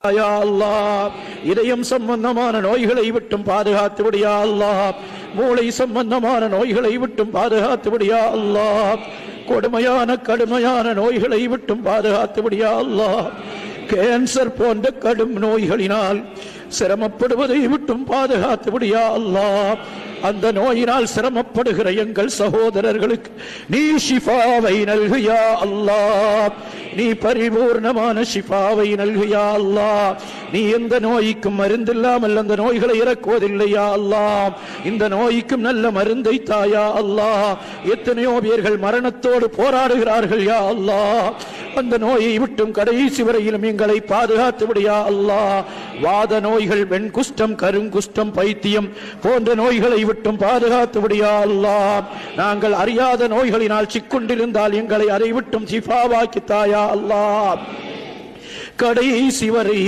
யா அல்லாஹ், இதயம் சம்பந்தமான நோய்களை விட்டும் பாதுகாத்து விடியா அல்லாஹ், மூளை சம்பந்தமான நோய்களை விட்டும் பாதுகாத்து விடியா அல்லாஹ், கடுமையான நோய்களை விட்டும் பாதுகாத்து விடியா அல்லாஹ், கேன்சர் போன்ற கடும் நோய்களினால் சிரமப்படுவதை விட்டும் பாதுகாத்து விடியா அல்லாஹ், அந்த நோயினால் சிரமப்படுகிற எங்கள் சகோதரர்களுக்கு நீ ஷிஃபாவை நல்கியா அல்லாஹ், நீ பரிபூர்ணமான ஷிஃபாவை நல்கியா அல்லாஹ், நீ எந்த நோய்க்கும் மருந்தில்லாமல் அந்த நோய்களை இறக்குவதில்லையா அல்லாஹ், இந்த நோய்க்கும் நல்ல மருந்தை தாயா அல்லாஹ், எத்தனையோ பேர்கள் மரணத்தோடு போராடுகிறார்கள் யா அல்லாஹ், அந்த நோயை விட்டும் கடைசி வரையிலும் எங்களை பாதுகாத்து விடியா அல்லாஹ், வாத நோய்கள், வெண்குஷ்டம், கருங்குஷ்டம், பைத்தியம் போன்ற நோய்களை விட்டும் பாதுகாத்து விடியா அல்லாஹ், நாங்கள் அறியாத நோய்களினால் சிக்கொண்டிருந்தால் எங்களை அதை விட்டும் ஷிஃபாவாக்கி தாயா அல்லாஹ், கடைசி வரை